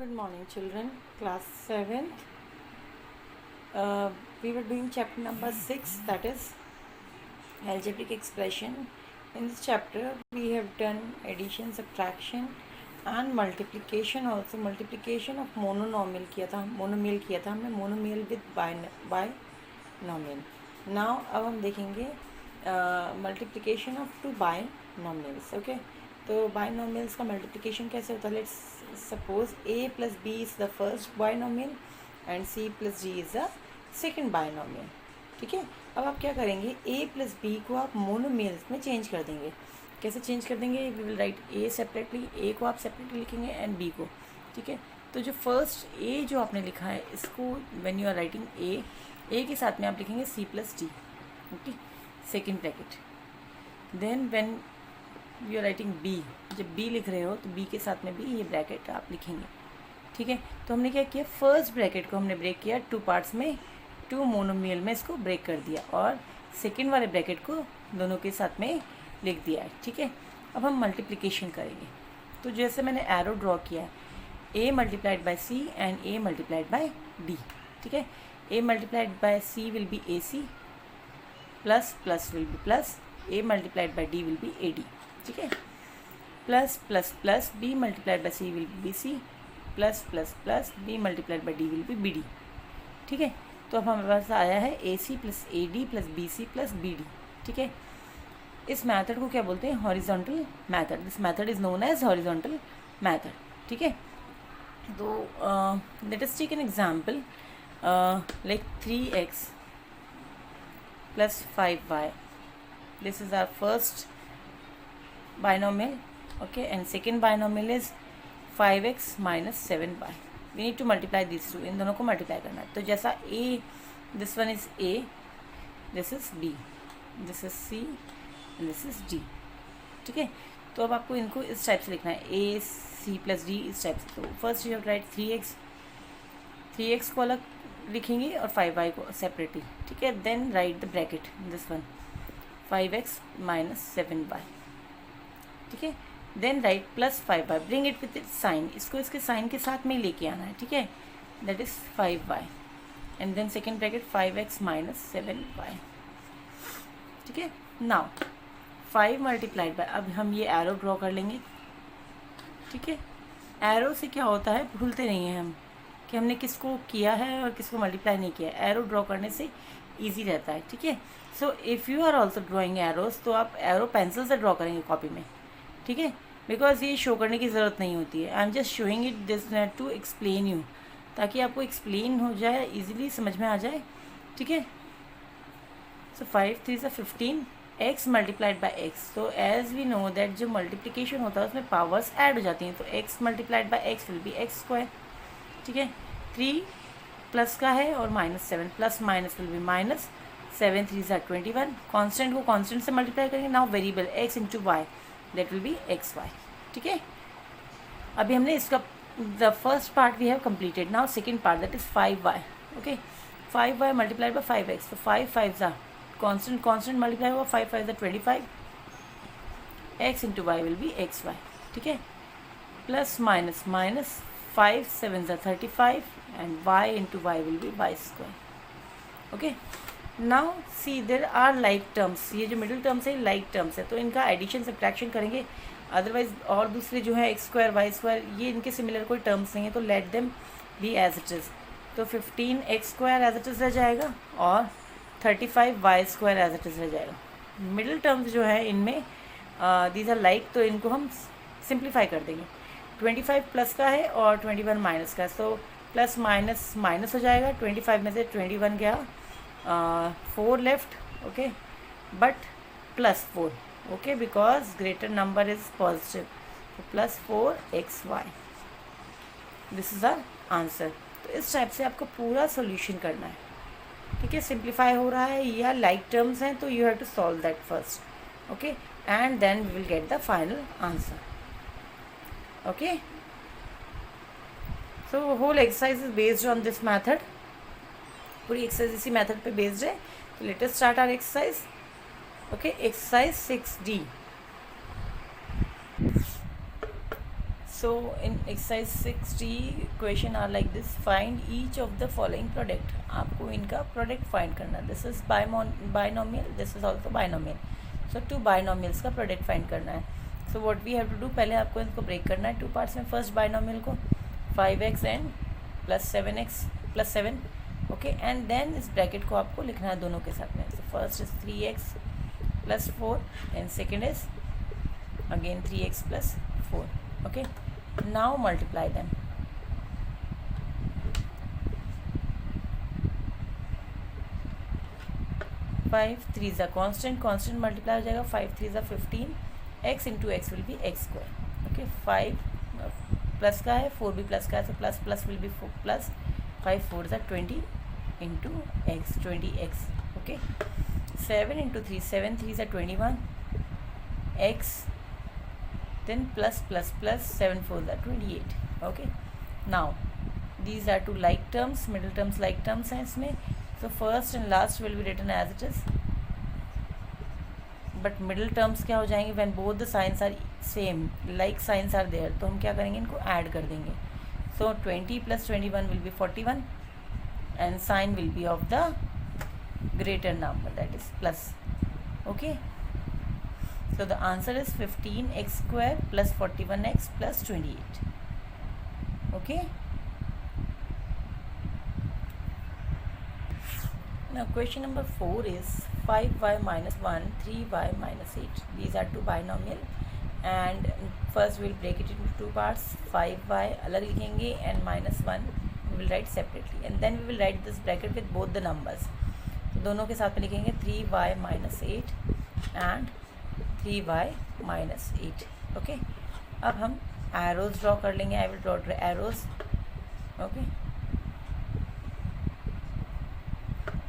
Good morning, children. Class 7th. We were doing chapter number 6, that is algebraic expression. In this chapter, we have done addition, subtraction, and multiplication. Also, multiplication of monomial किया था हमने monomial with binomial. Now, अब हम देखेंगे multiplication of two binomials. Okay. तो binomials का multiplication कैसे होता है? Let's suppose a plus b is the first binomial and c plus d is the second binomial. ठीक है, अब आप क्या करेंगे, a प्लस बी को आप मोनोमियल्स में चेंज कर देंगे. कैसे चेंज कर देंगे? We will write a separately, a को आप सेपरेटली लिखेंगे एंड b को. ठीक है, तो जो फर्स्ट a जो आपने लिखा है, इसको when you are writing a के साथ में आप लिखेंगे c plus d. Okay, second bracket. Then when you are writing b, जब बी लिख रहे हो तो बी के साथ में भी ये ब्रैकेट आप लिखेंगे. ठीक है, तो हमने क्या किया, फर्स्ट ब्रैकेट को हमने ब्रेक किया टू पार्ट्स में, टू मोनोमियल में इसको ब्रेक कर दिया और सेकेंड वाले ब्रैकेट को दोनों के साथ में लिख दिया है. ठीक है, अब हम मल्टीप्लिकेशन करेंगे. तो जैसे मैंने एरो ड्रॉ किया है, A multiplied by C and A multiplied by D. ठीक है, A multiplied by C will be A C, plus plus will be plus, A multiplied by D will be A D. ठीक है, plus plus plus B multiplied by C will be C, plus plus plus B multiplied by D will be B D. ठीक है, तो अब हमारे पास आया है A C plus A d plus b C plus b D. ठीक है, इस मेथड को क्या बोलते हैं? Horizontal method. This method is known as horizontal method. ठीक है, तो let us take an example like 3x plus 5y. This is our first binomial. Okay, and second binomial is 5x minus 7y. We need to multiply these two. इन दोनों को multiply करना है. तो जैसा a, this one is a, this is b, this is c and this is d. ठीक है, तो अब आपको इनको इस टाइप से लिखना है, a c प्लस d इस टाइप से. तो first you have right 3x को अलग लिखेंगे और 5y को सेपरेटली. ठीक है, then write the bracket this one, 5x minus 7y. ठीक है, then write plus 5y, bring it with its sign, इसको इसके साइन के साथ में ही लेके आना है. ठीक है, that is 5y and then second bracket 5x minus 7y. ठीक है, नाउ 5 मल्टीप्लाइड बाय, अब हम ये एरो ड्रॉ कर लेंगे. ठीक है, एरो से क्या होता है, भूलते नहीं हैं हम कि हमने किसको किया है और किसको मल्टीप्लाई नहीं किया है. एरो ड्रॉ करने से ईजी रहता है. ठीक है, so if you are also drawing arrows, तो आप एरो पेंसिल से ड्रॉ करेंगे कॉपी में. ठीक है, बिकॉज ये शो करने की ज़रूरत नहीं होती है. I am just showing it this to explain you, ताकि आपको एक्सप्लेन हो जाए, इजीली समझ में आ जाए. ठीक है, सो 5 3 से 15 x मल्टीप्लाइड बाय x. तो एज वी नो दैट जो मल्टीप्लिकेशन होता है उसमें पावर्स ऐड हो जाती हैं, तो x multiplied by x will be x square. ठीक है, 3 प्लस का है और minus 7, plus minus will be minus 7 3 से 21. कॉन्स्टेंट को कॉन्स्टेंट से मल्टीप्लाई करेंगे. Now variable x into y, that will be xy. ठीक है, अभी हमने इसका the first part we have completed. Now second part, that is 5y. okay, 5y multiplied by 5x. so 5 5s are constant multiply होगा, 5 5s are 25, x into y will be xy. ठीक है, plus minus minus 5 7s are 35 and y into y will be y square. okay, now see there are like terms. ये जो middle terms है like terms है, तो इनका addition subtraction करेंगे. Otherwise और दूसरे जो है एक्स स्क्वायर वाई स्क्वायर, ये इनके सिमिलर कोई टर्म्स नहीं है, तो let them be as it is. तो 15 x square as it is रह जाएगा और 35 y square as it is रह जाएगा. मिडिल टर्म्स जो है इनमें दीज आर लाइक, तो इनको हम सिंप्लीफाई कर देंगे. 25 प्लस का है और 21 माइनस का, सो प्लस माइनस माइनस हो जाएगा. 25 में से 21 गया, 4 left. okay, but plus 4. okay, because greater number is positive, so plus 4xy. this is our answer. तो इस टाइप से आपको पूरा सॉल्यूशन करना है. ठीक है, सिंप्लीफाई हो रहा है या लाइक टर्म्स हैं, तो you have to solve that first. Okay, and then we will get the final answer. Okay, so whole exercise is based on this method. पूरी एक्सरसाइज इसी मेथड पे बेस्ड है. तो let us start our exercise. Okay, exercise 6D. So in exercise 60 question are like this. Find each of the following product. आपको इनका product find करना. This is binomial, this is also binomial. So two binomials का product find करना है. So what we have to do, पहले आपको इसको break करना है टू पार्ट्स में. फर्स्ट बायनोमियल को 5x and plus 7x plus 7. Okay, and then इस ब्रैकेट को आपको लिखना है दोनों के साथ में. So first is 3x plus 4 and second is again 3x plus 4. Okay, now multiply them. 5 3 is a constant multiply हो जाएगा. 5 3 is a 15. x into x will be x square. Okay, 5 plus का है, 4 भी प्लस का है, so plus plus will be plus. 5 4 is a 20 into x, 20x. Okay, 7 into 3, 7 3 is a 21 x. Then plus 7 4 is 28. Okay, now these are two like terms, middle terms like terms हैं इसमें. So first and last will be written as it is, but middle terms क्या हो जाएंगे when both the signs are same, like signs are there. तो हम क्या करेंगे, इनको add कर देंगे. So 20 plus 21 will be 41 and sign will be of the greater number, that is plus. Okay, so the answer is 15x square plus 41x plus 28. Okay, now question number 4 is 5y minus 1, 3y minus 8. These are two binomial and first we will break it into two parts. 5y अलग लिखेंगे and minus 1 we will write separately, and then we will write this bracket with both the numbers. दोनों के साथ में लिखेंगे 3y minus 8 and 3y minus 8. Okay, अब हम arrows draw कर लेंगे. I will draw arrows. Okay,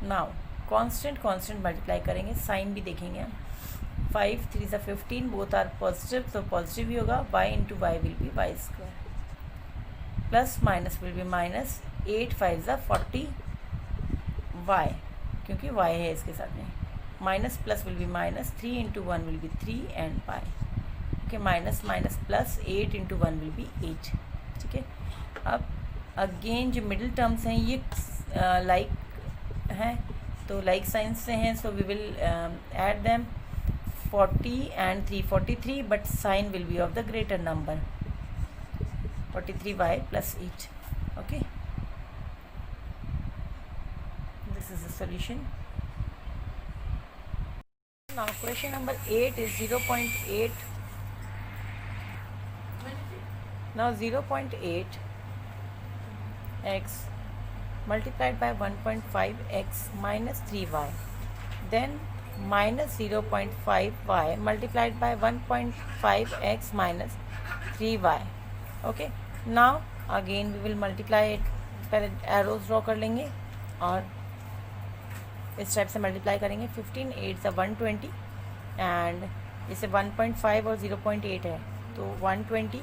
now constant multiply करेंगे, साइन भी देखेंगे हम. 5 3 is a 15, both are positive, तो पॉजिटिव ही होगा. y into y will be y square, plus minus will be minus. 8 5 is a 40 y, क्योंकि y है इसके साथ में. Minus plus will be minus. 3 into 1 will be 3 and pi. Okay, minus minus plus. 8 into 1 will be 8. ठीक है, अब again जो middle terms हैं ये लाइक हैं, तो लाइक साइंस से हैं, so we will add them. 40 and 3 43, but sign will be of the greater number. 43y plus 8. Okay, this is the solution. Now question number 8 is 0.8. Now 0.8 x multiplied by 1.5 x minus 3y, then minus 0.5 y multiplied by 1.5 x minus 3y. Okay, now again we will multiply it. पहले arrows draw कर लेंगे और इस type से multiply करेंगे. 15 8 120 and जैसे 1.5 और 0.8 है तो 120.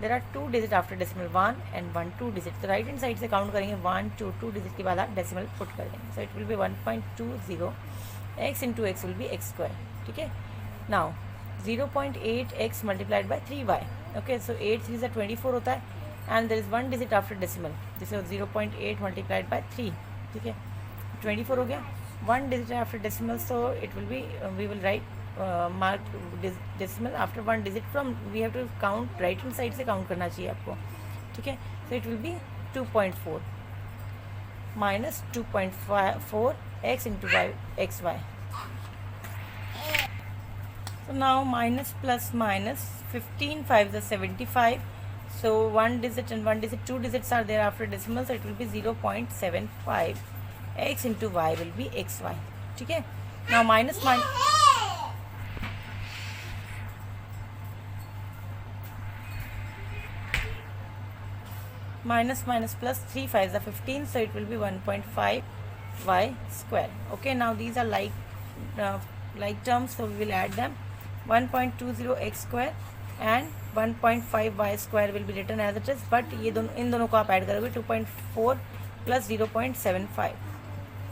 There are 2 digit after decimal, 1 and 1 2 digit. तो राइट हैंड साइड से काउंट करेंगे 1 2 डिजिट के बाद आप डेसिमल पुट कर देंगे. So it will be 1.20 x into x will be x square. ठीक है, now 0.8 x multiplied by 3y. Okay, so 8 3 से 24 होता है and there is 1 digit after decimal, जैसे 0.8 मल्टीप्लाइड बाई 3. ठीक है, 24 हो गया. 1 digit after decimal, so it will be we will write mark decimal after 1 digit from. We have to count right hand side से count करना चाहिए आपको. ठीक है, so it will be 2.4 minus 2.4 x into y xy. So now minus plus minus 15 5 is 75. So 1 digit and 1 digit, 2 digits are there after decimal, so it will be 0.75 x into y will be xy. ठीक है, now minus minus plus 3 5 is 15, so it will be 1.5 y square. Okay, now these are like terms, so we will add them. 1.20 x square and 1.5 y square will be written as it is, but ये दोनों, इन दोनों को आप add करोगे. 2.4 plus 0.75,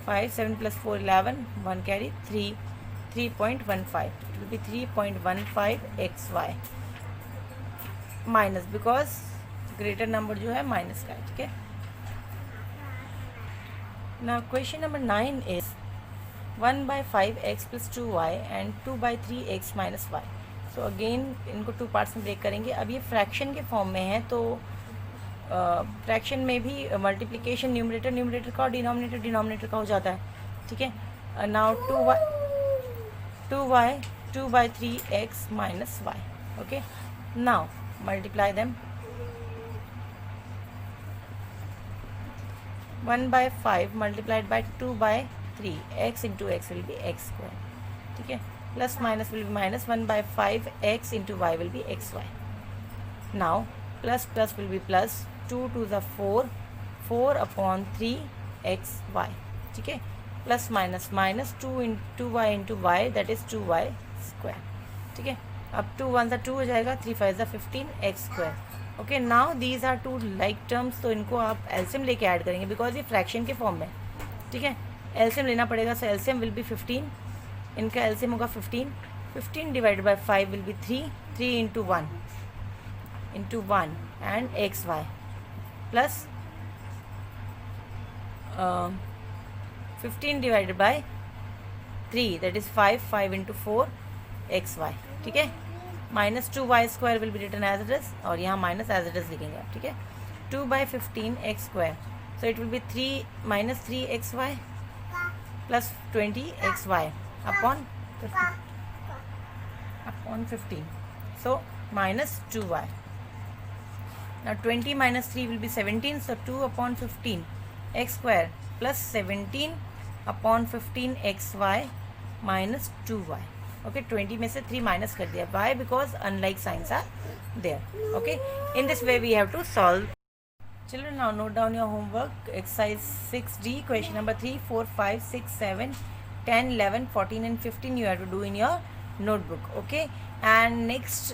5 7 plus 4 11, 1 carry 3, 3.15. It will be 3.15 xy. Minus, because greater number जो है minus का है, ठीक है। Now question number 9 is 1/5x + 2y and 2/3x - y। So again इनको 2 पार्ट्स में ब्रेक करेंगे। अब ये फ्रैक्शन के फॉर्म में है, तो फ्रैक्शन में भी मल्टीप्लिकेशन न्यूमरेटर न्यूमरेटर का और डिनोमिनेटर डिनोमिनेटर का हो जाता है, ठीक है। Now 2y 2/3x - y, okay. Now multiply them. 1/5 multiplied by 2/3, x into x will be x square, ठीक है। Plus minus will be minus, 1/5 x into y will be xy। Now plus plus will be plus, 2 to the 4, 4/3 xy, ठीक है। Plus minus minus 2y into y, that is 2y square, ठीक है। अब 2 1 2 हो जाएगा, 3 5 15 x square, okay. Now these are two like terms, तो इनको आप एलसीएम लेके ऐड करेंगे बिकॉज ये फ्रैक्शन के फॉर्म में, ठीक है। एलसीएम लेना पड़ेगा, सो एलसीएम विल बी 15, इनका एलसीएम होगा 15। 15 divided by 5 will be 3, 3 into 1 and x y, plus 15 divided by 3, that is 5, 5 into 4 x y, ठीक है। Minus 2y square will be written as it is, और यहाँ माइनस एज इट इज लिखेंगे आप, ठीक है। 2/15 x square, so it will be 3 - 3xy plus 20xy upon 15, so minus 2y। Now 20 - 3 will be 17, so 2/15 x square plus 17/15 xy minus 2y, okay। 20 में से 3 minus कर दिया, why? Because unlike signs are there, okay। In this way we have to solve. Children, now note down your homework. Exercise 6D, question number 3 4 5 6 7 10 11 14 and 15 you have to do in your notebook, okay। and next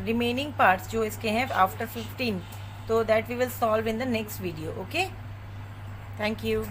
remaining parts जो इसके हैं after 15, so that we will solve in the next video, okay। thank you।